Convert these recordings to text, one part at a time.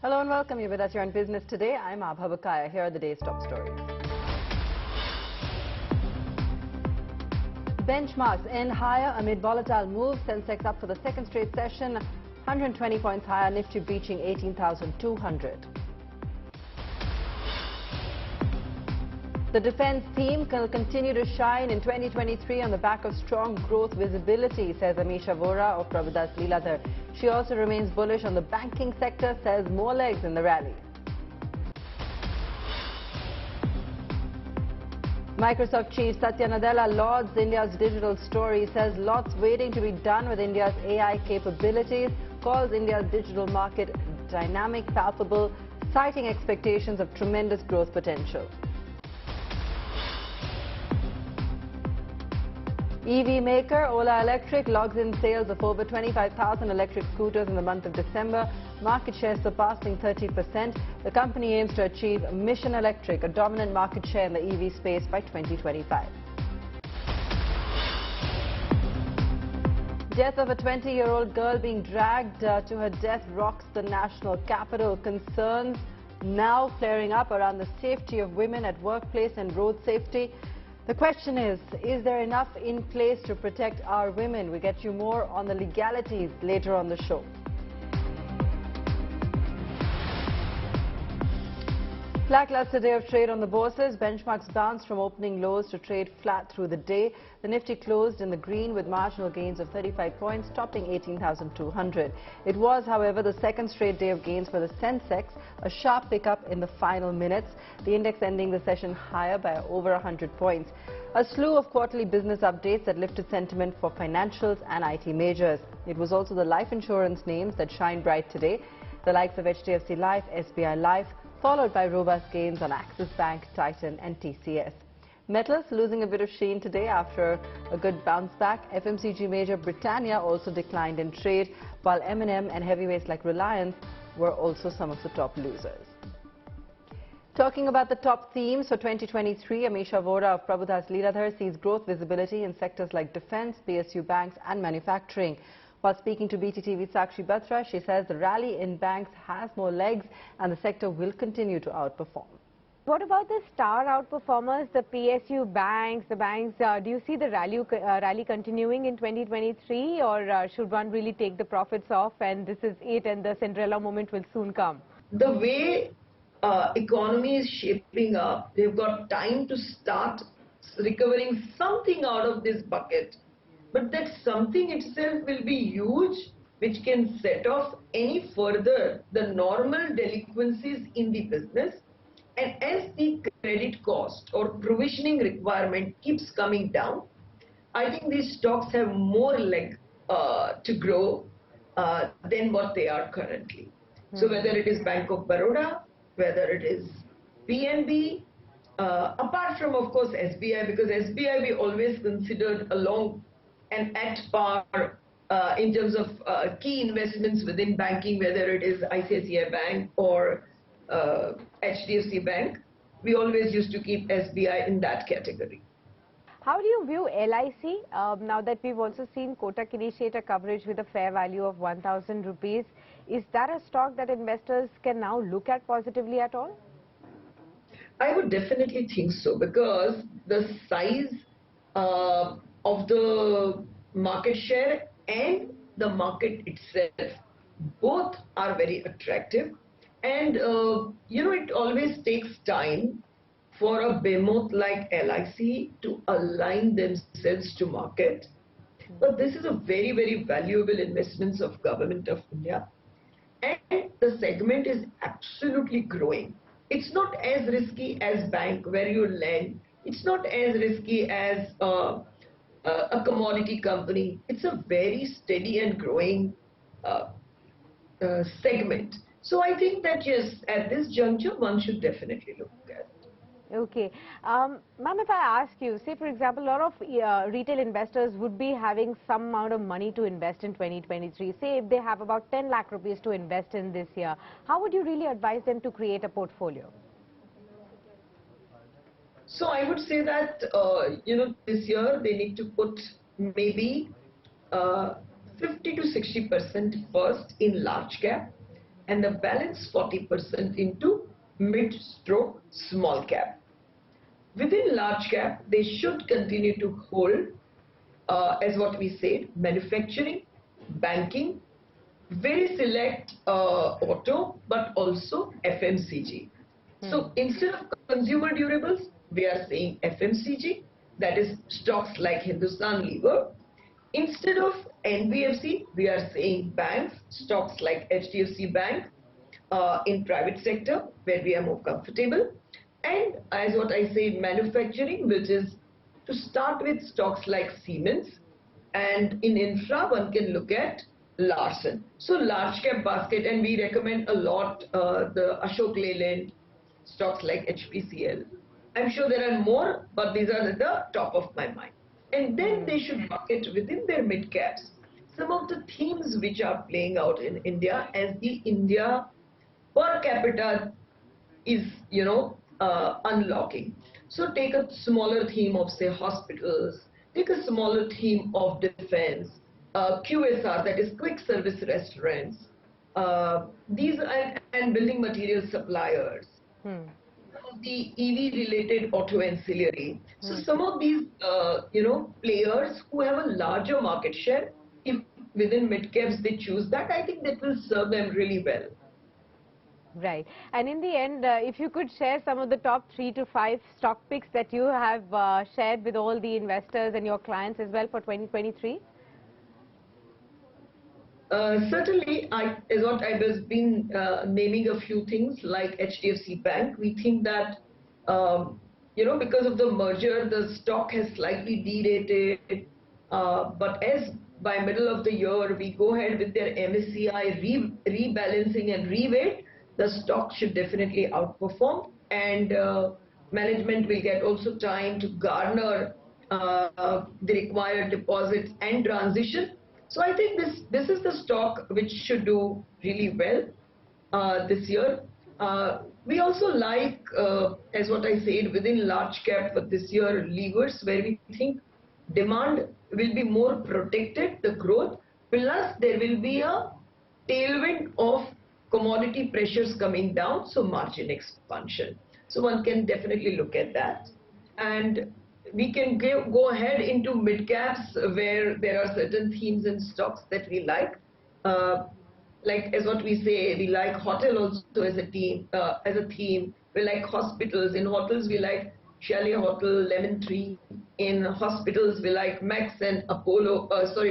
Hello and welcome. You're with us here on Business Today. I'm Abha Bakaya. Here are the day's top stories. Benchmarks end higher amid volatile moves. Sensex up for the second straight session. 120 points higher. Nifty breaching 18,200. The defense theme will continue to shine in 2023 on the back of strong growth visibility, says Amisha Vora of Prabhudas Leeladhar. She also remains bullish on the banking sector, says more legs in the rally. Microsoft chief Satya Nadella lauds India's digital story, says lots waiting to be done with India's AI capabilities, calls India's digital market dynamic, palpable, citing expectations of tremendous growth potential. EV maker Ola Electric logs in sales of over 25,000 electric scooters in the month of December, market share surpassing 30%. The company aims to achieve Mission Electric, a dominant market share in the EV space by 2025. Death of a 20-year-old girl being dragged to her death rocks the national capital. Concerns now flaring up around the safety of women at workplace and road safety. The question is there enough in place to protect our women? We get you more on the legalities later on the show. Lackluster day of trade on the bourses. Benchmarks bounced from opening lows to trade flat through the day. The Nifty closed in the green with marginal gains of 35 points, topping 18,200. It was, however, the second straight day of gains for the Sensex, a sharp pickup in the final minutes. The index ending the session higher by over 100 points. A slew of quarterly business updates that lifted sentiment for financials and IT majors. It was also the life insurance names that shine bright today, the likes of HDFC Life, SBI Life, followed by robust gains on Axis Bank, Titan and TCS. Metals losing a bit of sheen today after a good bounce back. FMCG major Britannia also declined in trade, while M&M and heavyweights like Reliance were also some of the top losers. Talking about the top themes for 2023, Amisha Vora of Prabhudas Leeladhar sees growth visibility in sectors like defense, PSU banks and manufacturing. While speaking to BTTV's Sakshi Batra, she says the rally in banks has more legs and the sector will continue to outperform. What about the star outperformers, the PSU banks, the banks? Do you see the rally continuing in 2023, or should one really take the profits off and this is it and the Cinderella moment will soon come? The way economy is shaping up, they've got time to start recovering something out of this bucket. But that something itself will be huge, which can set off any further the normal delinquencies in the business. And as the credit cost or provisioning requirement keeps coming down, I think these stocks have more leg to grow than what they are currently. So whether it is Bank of Baroda, whether it is PNB, apart from of course SBI, because SBI we always considered along and at par in terms of key investments within banking, whether it is ICICI Bank or HDFC Bank, we always used to keep SBI in that category. How do you view LIC now that we've also seen Kotak initiate a coverage with a fair value of 1,000 rupees? Is that a stock that investors can now look at positively at all? I would definitely think so, because the size of the market share and the market itself, both are very attractive. And it always takes time for a behemoth like LIC to align themselves to market. But this is a very, very valuable investment of Government of India. And the segment is absolutely growing. It's not as risky as bank where you lend. It's not as risky as a commodity company. It's a very steady and growing segment. So I think that yes, at this juncture, one should definitely look at it. Okay. Ma'am, if I ask you, say for example, a lot of retail investors would be having some amount of money to invest in 2023. Say if they have about 10 lakh rupees to invest in this year, how would you really advise them to create a portfolio? So I would say that, this year they need to put maybe 50 to 60% first in large cap, and the balance 40% into mid-stroke small cap. Within large cap, they should continue to hold, as what we said, manufacturing, banking, very select auto, but also FMCG. So instead of consumer durables, we are saying FMCG, that is stocks like Hindustan Lever. Instead of NBFC, we are saying banks, stocks like HDFC Bank in private sector, where we are more comfortable. And as what I said, manufacturing, which is to start with stocks like Siemens. And in infra, one can look at Larsen. So large cap basket, and we recommend a lot the Ashok Leyland, stocks like HPCL. I'm sure there are more, but these are at the top of my mind. And then they should bucket within their mid caps some of the themes which are playing out in India, as the India per capita is, unlocking. So take a smaller theme of, say, hospitals, take a smaller theme of defense, QSR, that is quick service restaurants, these and building material suppliers, the EV related auto ancillary. So some of these, players who have a larger market share, if within mid caps they choose that, I think that will serve them really well. Right. And in the end, if you could share some of the top 3 to 5 stock picks that you have shared with all the investors and your clients as well for 2023? Certainly, as what I was been naming a few things like HDFC Bank, we think that, because of the merger, the stock has slightly derated, but as by middle of the year, we go ahead with their MSCI rebalancing and reweight, the stock should definitely outperform, and management will get also time to garner the required deposits and transition. So I think this is the stock which should do really well this year. We also like, as what I said, within large cap for this year, levers, where we think demand will be more protected, the growth, plus there will be a tailwind of commodity pressures coming down, so margin expansion. So one can definitely look at that. And we can go ahead into mid caps where there are certain themes and stocks that we like. Like as what we say, we like hotel also as a theme. We like hospitals. In hotels, we like Chalet Hotel, Lemon Tree. In hospitals, we like Max and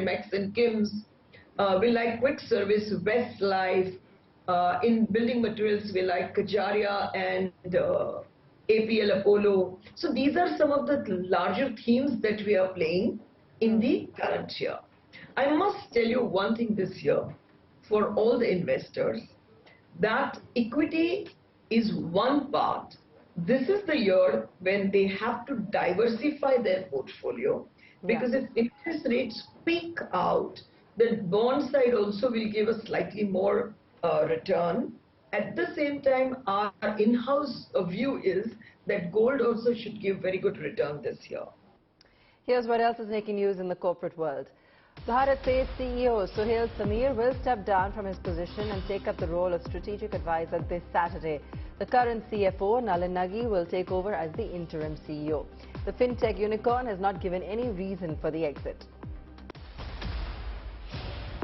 Max and Kim's. We like quick service, Westlife. In building materials, we like Kajaria and APL Apollo. So these are some of the larger themes that we are playing in the current year. I must tell you one thing this year for all the investors, that equity is one part. This is the year when they have to diversify their portfolio, because if interest rates peak out, the bond side also will give a slightly more return. At the same time, our in-house view is that gold also should give very good return this year. Here's what else is making news in the corporate world. Bharat Pay's CEO Suhail Samir will step down from his position and take up the role of strategic advisor this Saturday. The current CFO, Nalin Nagi, will take over as the interim CEO. The fintech unicorn has not given any reason for the exit.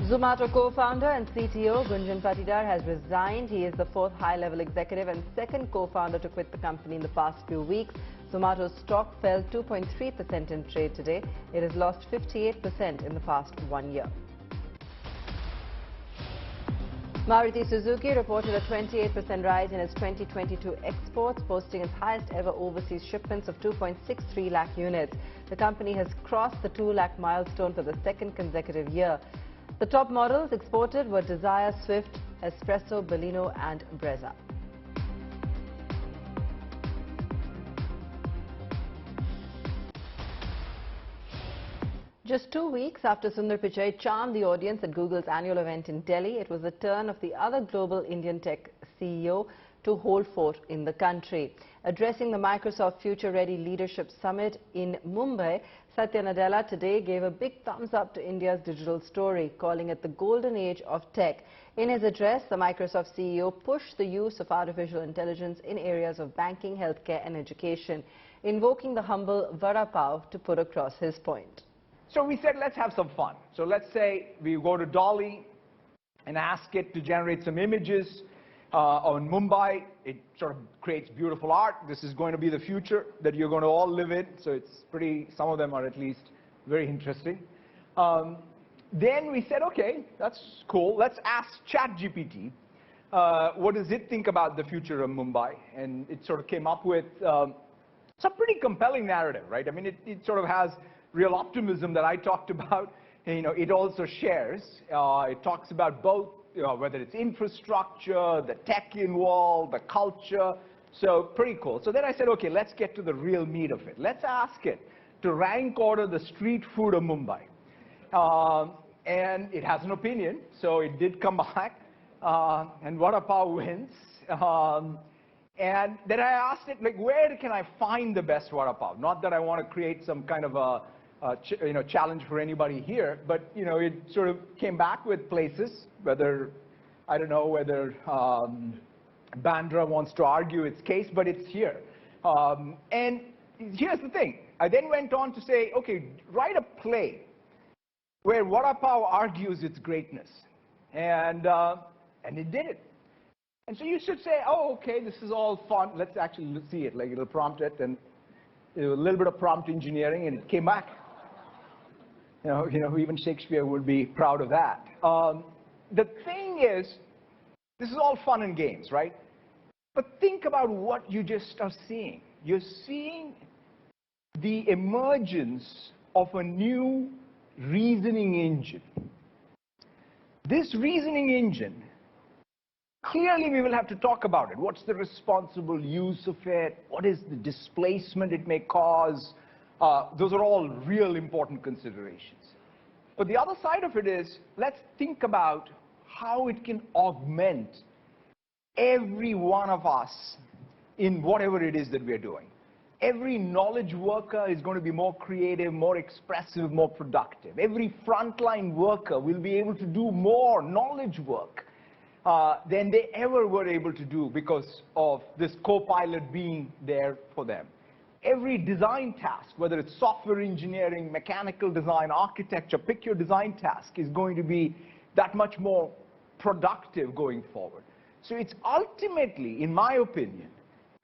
Zomato co-founder and CTO Gunjan Patidar has resigned. He is the fourth high-level executive and second co-founder to quit the company in the past few weeks. Zomato's stock fell 2.3% in trade today. It has lost 58% in the past 1 year. Maruti Suzuki reported a 28% rise in its 2022 exports, posting its highest ever overseas shipments of 2.63 lakh units. The company has crossed the 2 lakh milestone for the second consecutive year. The top models exported were Dzire, Swift, Espresso, Baleno and Brezza. Just 2 weeks after Sundar Pichai charmed the audience at Google's annual event in Delhi, it was the turn of the other global Indian tech CEO to hold fort in the country. Addressing the Microsoft Future Ready Leadership Summit in Mumbai, Satya Nadella today gave a big thumbs up to India's digital story, calling it the golden age of tech. In his address, the Microsoft CEO pushed the use of artificial intelligence in areas of banking, healthcare and education, invoking the humble vada pav to put across his point. So we said, let's have some fun. So let's say we go to Dolly and ask it to generate some images on Mumbai. It sort of creates beautiful art. This is going to be the future that you're going to all live in. So it's pretty, some of them are at least very interesting. Then we said, okay, that's cool. Let's ask ChatGPT, what does it think about the future of Mumbai? And it sort of came up with some pretty compelling narrative, right? I mean, it sort of has real optimism that I talked about. And, you know, it also shares. It talks about both, you know, whether it's infrastructure, the tech involved, the culture. So pretty cool. So then I said, okay, let's get to the real meat of it. Let's ask it to rank order the street food of Mumbai. And it has an opinion. So it did come back. And vada pav wins. And then I asked it, like, where can I find the best vada pav? Not that I want to create some kind of a challenge for anybody here, but it sort of came back with places. Whether I don't know whether Bandra wants to argue its case, but it's here. And here's the thing. I then went on to say, okay, write a play where vada pav argues its greatness, and it did it. And so you should say, oh, okay, this is all fun. Let's actually see it. Like, it'll prompt it, and a little bit of prompt engineering, and it came back. Even Shakespeare would be proud of that. The thing is, this is all fun and games, right? But think about what you just are seeing. You're seeing the emergence of a new reasoning engine. This reasoning engine, clearly we will have to talk about it. What's the responsible use of it? What is the displacement it may cause? Those are all real important considerations. But the other side of it is, let's think about how it can augment every one of us in whatever it is that we're doing. Every knowledge worker is going to be more creative, more expressive, more productive. Every frontline worker will be able to do more knowledge work than they ever were able to do because of this co-pilot being there for them. Every design task, whether it's software engineering, mechanical design, architecture, pick your design task, is going to be that much more productive going forward. So it's ultimately, in my opinion,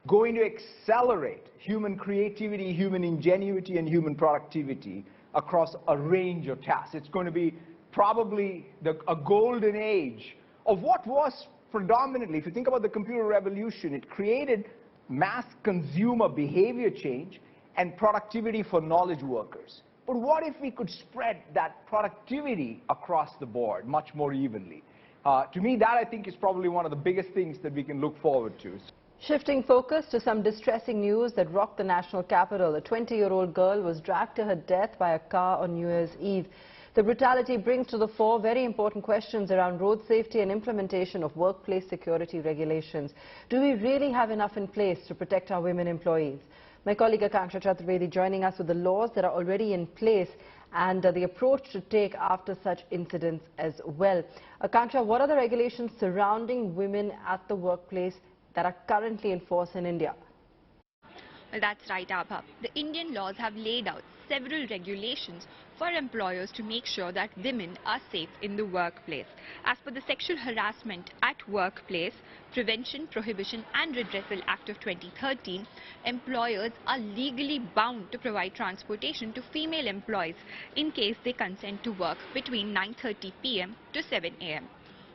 going to accelerate human creativity, human ingenuity, and human productivity across a range of tasks. It's going to be probably a golden age of what was predominantly, if you think about the computer revolution, it created mass consumer behavior change and productivity for knowledge workers. But what if we could spread that productivity across the board much more evenly? To me, that I think is probably one of the biggest things that we can look forward to. Shifting focus to some distressing news that rocked the national capital. A 20-year-old girl was dragged to her death by a car on New Year's Eve. The brutality brings to the fore very important questions around road safety and implementation of workplace security regulations. Do we really have enough in place to protect our women employees? My colleague Akanksha Chaturvedi joining us with the laws that are already in place and the approach to take after such incidents as well. Akanksha, what are the regulations surrounding women at the workplace that are currently in force in India? Well, that's right, Abha. The Indian laws have laid out several regulations for employers to make sure that women are safe in the workplace. As per the Sexual Harassment at Workplace Prevention, Prohibition and Redressal Act of 2013, employers are legally bound to provide transportation to female employees in case they consent to work between 9:30 p.m. to 7 a.m.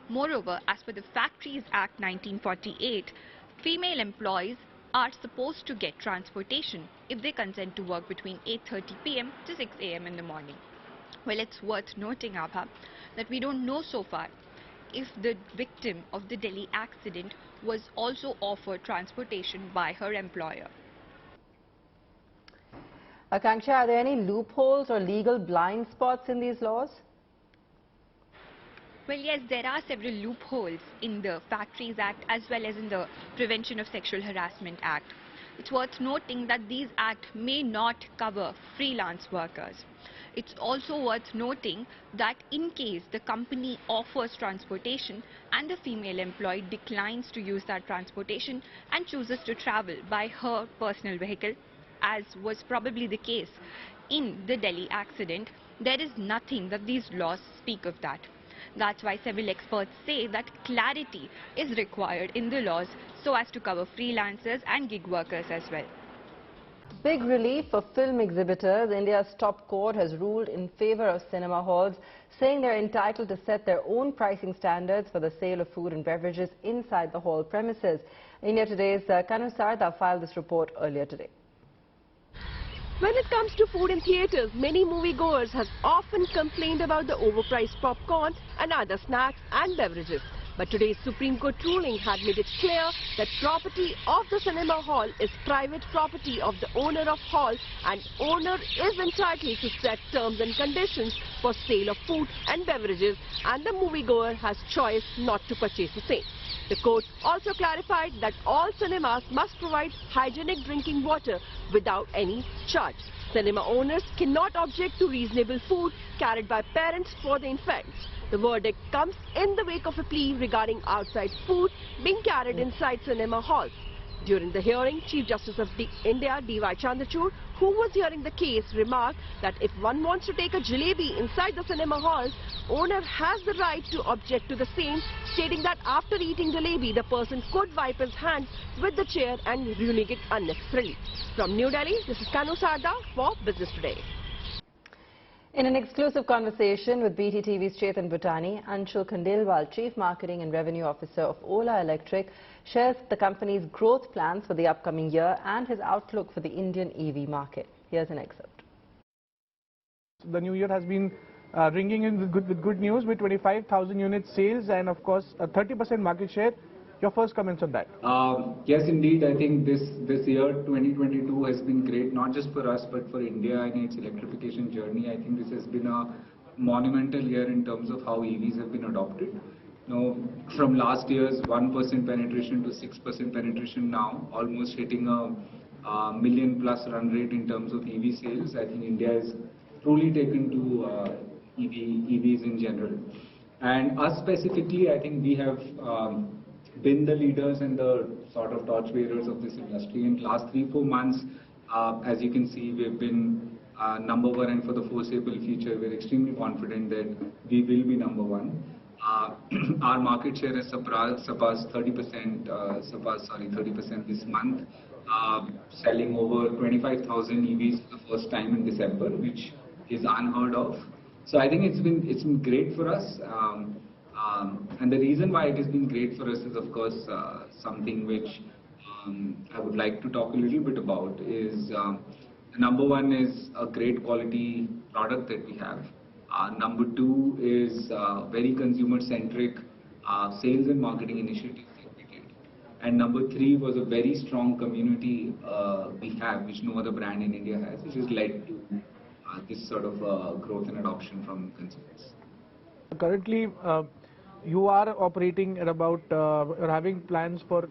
Moreover, as per the Factories Act 1948, female employees are supposed to get transportation if they consent to work between 8:30 p.m. to 6 a.m. in the morning. Well, it's worth noting, Abha, that we don't know so far if the victim of the Delhi accident was also offered transportation by her employer. Akanksha, are there any loopholes or legal blind spots in these laws? Well, yes, there are several loopholes in the Factories Act as well as in the Prevention of Sexual Harassment Act. It's worth noting that these acts may not cover freelance workers. It's also worth noting that in case the company offers transportation and the female employee declines to use that transportation and chooses to travel by her personal vehicle, as was probably the case in the Delhi accident, there is nothing that these laws speak of that. That's why several experts say that clarity is required in the laws so as to cover freelancers and gig workers as well. Big relief for film exhibitors. India's top court has ruled in favor of cinema halls, saying they're entitled to set their own pricing standards for the sale of food and beverages inside the hall premises. India Today's Kanu Sarda filed this report earlier today. When it comes to food in theatres, many moviegoers have often complained about the overpriced popcorn and other snacks and beverages. But today's Supreme Court ruling had made it clear that property of the cinema hall is private property of the owner of hall, and owner is entitled to set terms and conditions for sale of food and beverages, and the moviegoer has choice not to purchase the same. The court also clarified that all cinemas must provide hygienic drinking water without any charge. Cinema owners cannot object to reasonable food carried by parents for the infants. The verdict comes in the wake of a plea regarding outside food being carried inside cinema halls. During the hearing, Chief Justice of India D.Y. Chandrachud, who was hearing the case, remarked that if one wants to take a jalebi inside the cinema halls, owner has the right to object to the same, stating that after eating jalebi, the person could wipe his hands with the chair and ruining it unnecessarily. From New Delhi, this is Kanu Sarda for Business Today. In an exclusive conversation with BT TV's Chetan Bhutani, Anshul Khandelwal, Chief Marketing and Revenue Officer of Ola Electric, shares the company's growth plans for the upcoming year and his outlook for the Indian EV market. Here's an excerpt. The new year has been ringing in with good news, with 25,000 unit sales and of course a 30% market share. Your first comments on that? Yes, indeed. I think this year 2022 has been great, not just for us but for India and its electrification journey. I think this has been a monumental year in terms of how EVs have been adopted. From last year's 1% penetration to 6% penetration now, almost hitting a million plus run rate in terms of EV sales. I think India has truly taken to EVs in general. And us specifically, I think we have been the leaders and the sort of torchbearers of this industry. In the last 3-4 months, as you can see, we've been number one, and for the foreseeable future, we're extremely confident that we will be number one. Our market share has surpassed 30% this month, selling over 25,000 EVs for the first time in December, which is unheard of. So I think it's been great for us. And the reason why it has been great for us is, of course, something which I would like to talk a little bit about is number one is a great quality product that we have. Number two is very consumer-centric sales and marketing initiatives that we did. And number three was a very strong community we have, which no other brand in India has, which has led to this sort of growth and adoption from consumers. Currently, you are operating at about, or having plans for,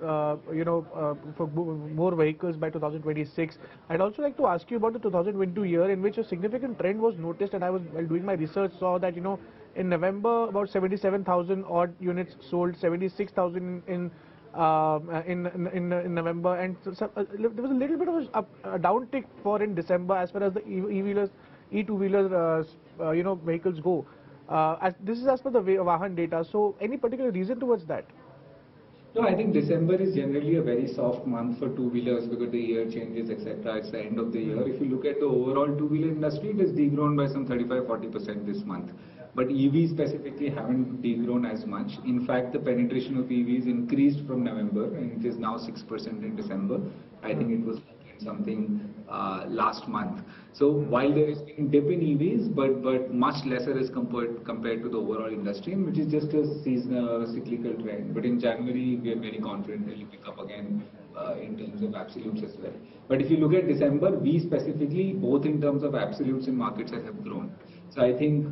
for more vehicles by 2026. I'd also like to ask you about the 2022 year, in which a significant trend was noticed, and I was, while doing my research, saw that, in November, about 77,000 odd units sold, 76,000 in November, and so, there was a little bit of a downtick in December as far as the E2-wheelers, vehicles go. This is as per the Vahan data. So, any particular reason towards that? No, I think December is generally a very soft month for two-wheelers because the year changes, etc. It's the end of the year. If you look at the overall two-wheeler industry, it has degrown by some 35-40% this month. But EVs specifically haven't degrown as much. In fact, the penetration of EVs increased from November, and it is now 6% in December. I think it was something last month. So while there has been a dip in EVs, but much lesser as compared to the overall industry, which is just a seasonal or a cyclical trend. But in January, we are very confident it will pick up again in terms of absolutes as well. But if you look at December, we specifically, both in terms of absolutes and market share, have grown. So I think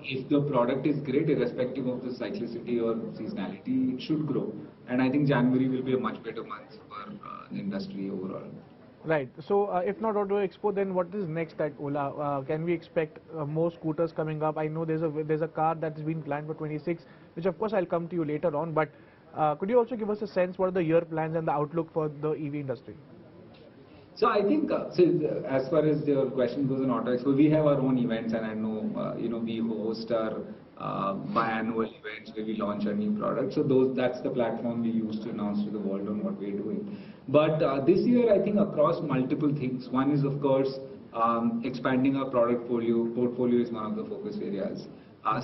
if the product is great, irrespective of the cyclicity or seasonality, it should grow. And I think January will be a much better month for industry overall. Right. So, if not Auto Expo, then what is next at Ola? Can we expect more scooters coming up? I know there's a car that's been planned for 26, which of course I'll come to you later on. But could you also give us a sense what are the year plans and the outlook for the EV industry? So I think, as far as your question goes on Auto Expo, we have our own events, and I know, we host our biannual events where we launch our new products. So that's the platform we use to announce to the world on what we're doing. But this year, I think across multiple things. One is, of course, expanding our product portfolio is one of the focus areas.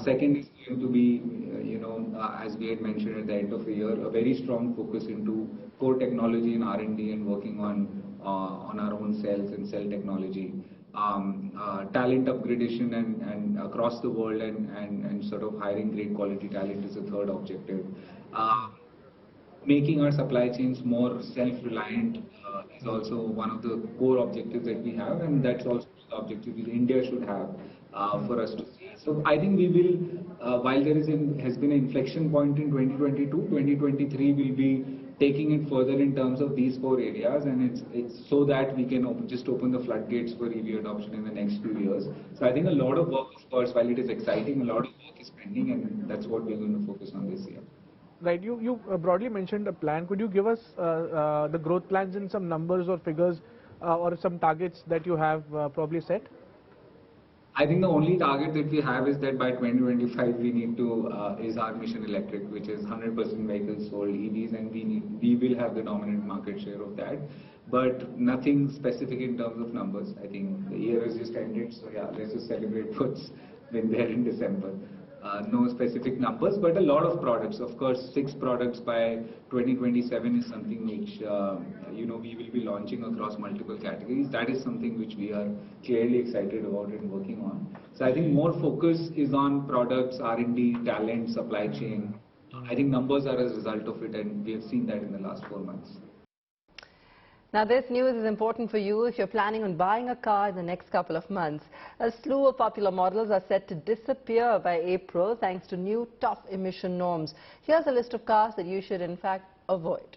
Second is going to be, as we had mentioned at the end of the year, a very strong focus into core technology and R&D and working on our own cells and cell technology. Talent upgradation and across the world and sort of hiring great quality talent is the third objective. Making our supply chains more self-reliant is also one of the core objectives that we have, and that's also the objective that India should have for us to see. So I think we will, while there has been an inflection point in 2022, 2023 will be taking it further in terms of these 4 areas, and it's so that we can open the floodgates for EV adoption in the next few years. So I think a lot of work, of course, while it is exciting, a lot of work is pending, and that's what we're going to focus on this year. Right. You broadly mentioned a plan. Could you give us the growth plans in some numbers or figures or some targets that you have probably set? I think the only target that we have is that by 2025 we need to is our mission electric, which is 100% vehicles sold EVs, and we will have the dominant market share of that. But nothing specific in terms of numbers. I think the year has just ended, so yeah, let's just celebrate what's been there in December. No specific numbers, but a lot of products. Of course, 6 products by 2027 is something which we will be launching across multiple categories. That is something which we are clearly excited about and working on. So I think more focus is on products, R&D, talent, supply chain. I think numbers are as a result of it, and we have seen that in the last 4 months. Now, this news is important for you if you're planning on buying a car in the next couple of months. A slew of popular models are set to disappear by April thanks to new tough emission norms. Here's a list of cars that you should in fact avoid.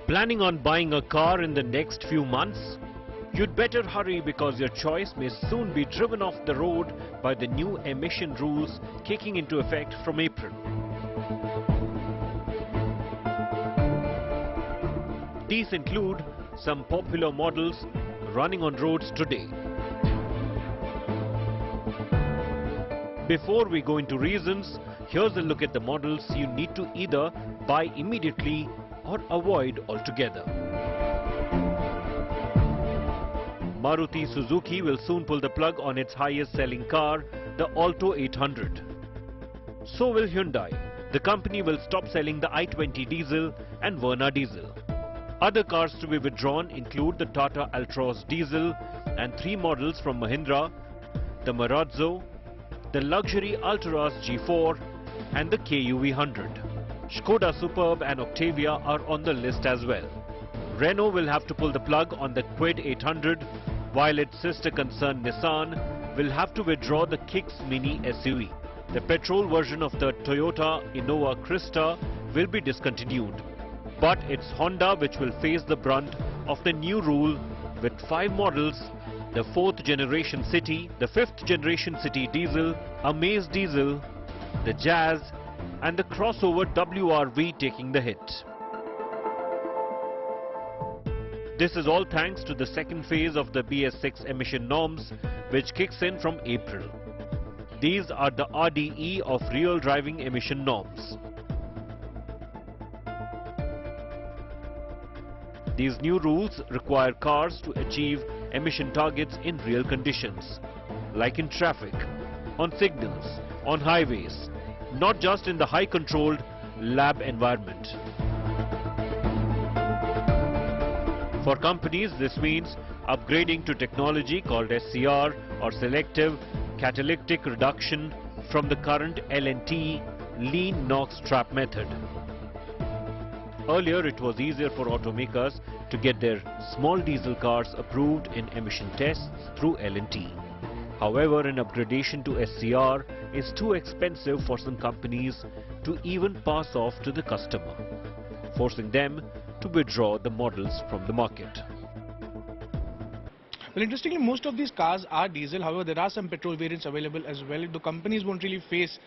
Planning on buying a car in the next few months? You'd better hurry because your choice may soon be driven off the road by the new emission rules kicking into effect from April. These include some popular models running on roads today. Before we go into reasons, here's a look at the models you need to either buy immediately or avoid altogether. Maruti Suzuki will soon pull the plug on its highest selling car, the Alto 800. So will Hyundai. The company will stop selling the i20 diesel and Verna diesel. Other cars to be withdrawn include the Tata Altroz diesel and 3 models from Mahindra, the Marazzo, the luxury Altaras G4 and the KUV 100. Skoda Superb and Octavia are on the list as well. Renault will have to pull the plug on the Kwid 800, while its sister concern Nissan will have to withdraw the Kicks Mini SUV. The petrol version of the Toyota Innova Crista will be discontinued. But it's Honda which will face the brunt of the new rule with 5 models: the 4th generation City, the 5th generation City Diesel, Amaze Diesel, the Jazz, and the crossover WRV taking the hit. This is all thanks to the second phase of the BS6 emission norms, which kicks in from April. These are the RDE of real driving emission norms. These new rules require cars to achieve emission targets in real conditions, like in traffic, on signals, on highways, not just in the high-controlled lab environment. For companies, this means upgrading to technology called SCR or Selective Catalytic Reduction from the current LNT Lean NOx trap method. Earlier, it was easier for automakers to get their small diesel cars approved in emission tests through L&T. However, an upgradation to SCR is too expensive for some companies to even pass off to the customer, forcing them to withdraw the models from the market. Well, interestingly, most of these cars are diesel. However, there are some petrol variants available as well. The companies won't really face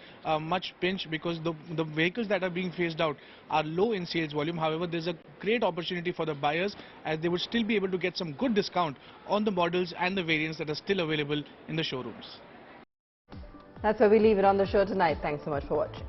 much pinch because the vehicles that are being phased out are low in sales volume. However, there's a great opportunity for the buyers as they would still be able to get some good discount on the models and the variants that are still available in the showrooms. That's where we leave it on the show tonight. Thanks so much for watching.